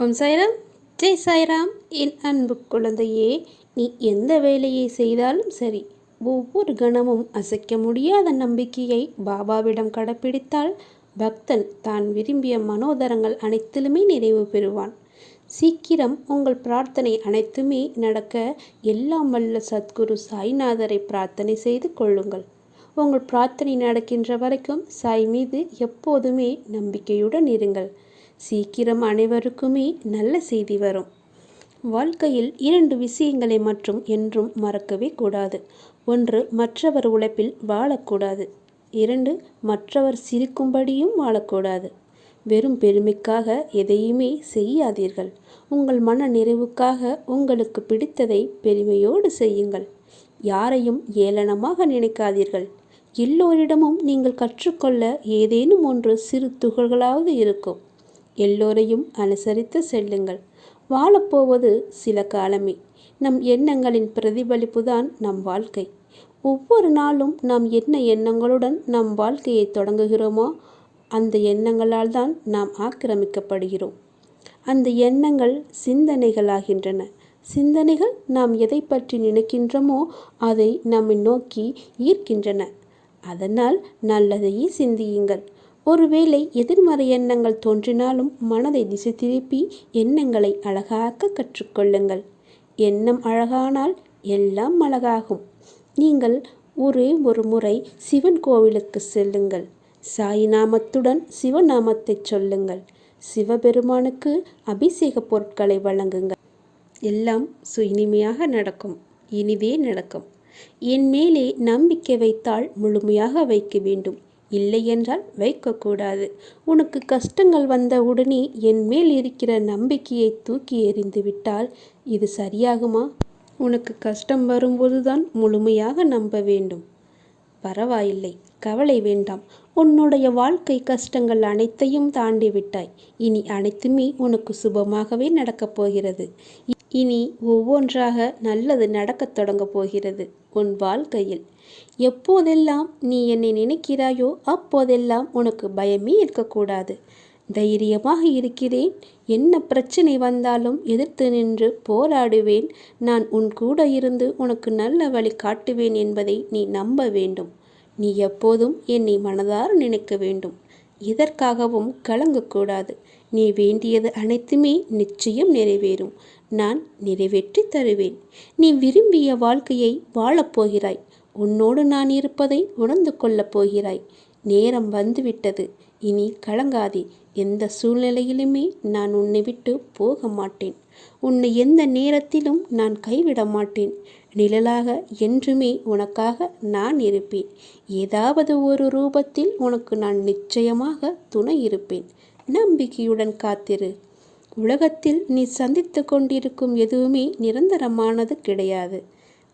ஓம் சாய்ராம், ஜெய் சாய்ராம். என் அன்பு குழந்தையே, நீ எந்த வேலையை செய்தாலும் சரி, ஒவ்வொரு கணமும் அசைக்க முடியாத நம்பிக்கையை பாபாவிடம் கடைப்பிடித்தால் பக்தன் தான் விரும்பிய மனோதரங்கள் அனைத்திலுமே நிறைவு பெறுவான். சீக்கிரம் உங்கள் பிரார்த்தனை அனைத்துமே நடக்க எல்லாம் வல்ல சத்குரு சாய்நாதரை பிரார்த்தனை செய்து கொள்ளுங்கள். உங்கள் பிரார்த்தனை நடக்கின்ற வரைக்கும் சாய் மீது எப்போதுமே நம்பிக்கையுடன் இருங்கள். சீக்கிரம் அனைவருக்குமே நல்ல செய்தி வரும். வாழ்க்கையில் 2 விஷயங்களை மட்டும் என்றும் மறக்கவே கூடாது. 1, மற்றவர் உழைப்பில் வாழக்கூடாது. 2, மற்றவர் சிரிக்கும்படியும் வாழக்கூடாது. வெறும் பெருமைக்காக எதையுமே செய்யாதீர்கள். உங்கள் மன நிறைவுக்காக உங்களுக்கு பிடித்ததை பெருமையோடு செய்யுங்கள். யாரையும் ஏளனமாக நினைக்காதீர்கள். எல்லோரிடமும் நீங்கள் கற்றுக்கொள்ள ஏதேனும் ஒன்று சிறு துகள்களாவது இருக்கும். எல்லோரையும் அனுசரித்து செல்லுங்கள். வாழப்போவது சில காலமே. நம் எண்ணங்களின் பிரதிபலிப்புதான் நம் வாழ்க்கை. ஒவ்வொரு நாளும் நாம் என்ன எண்ணங்களுடன் நம் வாழ்க்கையை தொடங்குகிறோமோ அந்த எண்ணங்களால் தான் நாம் ஆக்கிரமிக்கப்படுகிறோம். அந்த எண்ணங்கள் சிந்தனைகளாகின்றன. சிந்தனைகள் நாம் எதை பற்றி நினைக்கின்றோமோ அதை நம்மை நோக்கி ஈர்க்கின்றன. அதனால் நல்லதையே சிந்தியுங்கள். ஒருவேளை எதிர்மறை எண்ணங்கள் தோன்றினாலும் மனதை திசை திருப்பி எண்ணங்களை அழகாக்க கற்றுக்கொள்ளுங்கள். எண்ணம் அழகானால் எல்லாம் அழகாகும். நீங்கள் ஒரே ஒரு முறை சிவன் கோவிலுக்கு செல்லுங்கள். சாய்நாமத்துடன் சிவநாமத்தை சொல்லுங்கள். சிவபெருமானுக்கு அபிஷேக பொருட்களை வழங்குங்கள். எல்லாம் இனிமையாக நடக்கும். இனிதே நடக்கும். என் மேலே நம்பிக்கை வைத்தால் முழுமையாக வைக்க வேண்டும். இல்லை என்றால் வைக்கக்கூடாது. உனக்கு கஷ்டங்கள் வந்த உடனே என் மேல் இருக்கிற நம்பிக்கையை தூக்கி எறிந்து விட்டால் இது சரியாகுமா? உனக்கு கஷ்டம் வரும்போதுதான் முழுமையாக நம்ப வேண்டும். பரவாயில்லை, கவலை வேண்டாம். உன்னுடைய வாழ்க்கை கஷ்டங்கள் அனைத்தையும் தாண்டி விட்டாய். இனி அனைத்துமே உனக்கு சுபமாகவே நடக்கப் போகிறது. இனி ஒவ்வொன்றாக நல்லது நடக்கத் தொடங்கப் போகிறது உன் வாழ்க்கையில். எப்போதெல்லாம் நீ என்னை நினைக்கிறாயோ அப்போதெல்லாம் உனக்கு பயமே இருக்கக்கூடாது. தைரியமாக இருக்கிறேன். என்ன பிரச்சனை வந்தாலும் எதிர்த்து நின்று போராடுவேன். நான் உன் கூட இருந்து உனக்கு நல்ல வழி காட்டுவேன் என்பதை நீ நம்ப வேண்டும். நீ எப்போதும் என்னை மனதார நினைக்க வேண்டும். இதற்காகவும் கலங்கக்கூடாது. நீ வேண்டியது அனைத்துமே நிச்சயம் நிறைவேறும். நான் நிறைவேற்றி தருவேன். நீ விரும்பிய வாழ்க்கையை வாழப்போகிறாய். உன்னோடு நான் இருப்பதை உணர்ந்து கொள்ளப் போகிறாய். நேரம் வந்துவிட்டது. இனி கலங்காதே. எந்த சூழ்நிலையிலுமே நான் உன்னை விட்டு போக மாட்டேன். உன்னை எந்த நேரத்திலும் நான் கைவிட மாட்டேன். நிழலாக என்றுமே உனக்காக நான் இருப்பேன். ஏதாவது ஒரு ரூபத்தில் உனக்கு நான் நிச்சயமாக துணை இருப்பேன். நம்பிக்கையுடன் காத்திரு. உலகத்தில் நீ சந்தித்து கொண்டிருக்கும் எதுவுமே நிரந்தரமானது கிடையாது.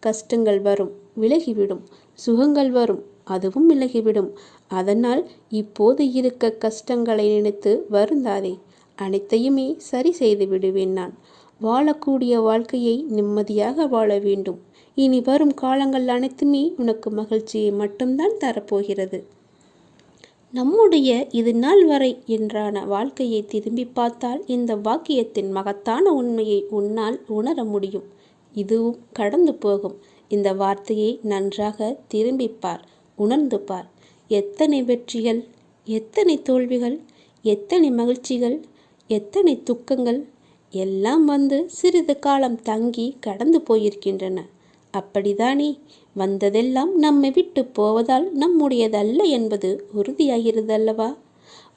கஷ்டங்கள் வரும், விலகிவிடும். சுகங்கள் வரும், அதுவும் விலகிவிடும். அதனால் இப்போது இருக்க கஷ்டங்களை நினைத்து வருந்தாதே. அனைத்தையுமே சரி செய்து விடுவேன் நான். வாழக்கூடிய வாழ்க்கையை நிம்மதியாக வாழ வேண்டும். இனி வரும் காலங்கள் அனைத்துமே உனக்கு மகிழ்ச்சியை மட்டும்தான் தரப்போகிறது. நம்முடைய இது நாள் வரை என்றான வாழ்க்கையை திரும்பி பார்த்தால் இந்த வாக்கியத்தின் மகத்தான உண்மையை உன்னால் உணர முடியும். இதுவும் கடந்து போகும். இந்த வார்த்தையை நன்றாக திரும்பிப்பார், உணர்ந்து பார். எத்தனை வெற்றிகள், எத்தனை தோல்விகள், எத்தனை மகிழ்ச்சிகள், எத்தனை துக்கங்கள் எல்லாம் வந்து சிறிது காலம் தங்கி கடந்து போயிருக்கின்றன. அப்படித்தானே? வந்ததெல்லாம் நம்மை விட்டு போவதால் நம்முடையதல்ல என்பது உறுதியாகிறதல்லவா?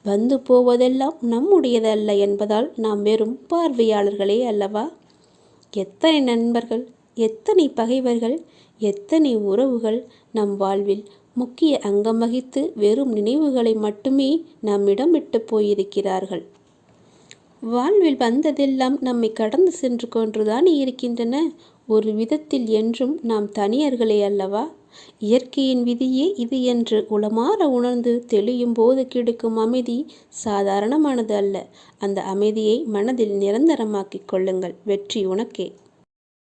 வந்து போவதெல்லாம் நம்முடையதல்ல என்பதால் நாம் வெறும் பார்வையாளர்களே அல்லவா? எத்தனை நண்பர்கள், எத்தனை பகைவர்கள், எத்தனை உறவுகள் நம் வாழ்வில் முக்கிய அங்கம் வகித்து வெறும் நினைவுகளை மட்டுமே நம்மிடம் விட்டு போயிருக்கிறார்கள். வாழ்வில் வந்ததெல்லாம் நம்மை கடந்து சென்று கொன்றுதான் இருக்கின்றன. ஒரு விதத்தில் என்றும் நாம் தனியர்களே அல்லவா? இயற்கையின் விதியே இது என்று உளமாற உணர்ந்து தெளியும் போது கிடைக்கும் அமைதி சாதாரணமானது அல்ல. அந்த அமைதியை மனதில் நிரந்தரமாக்கிக் கொள்ளுங்கள். வெற்றி உனக்கே.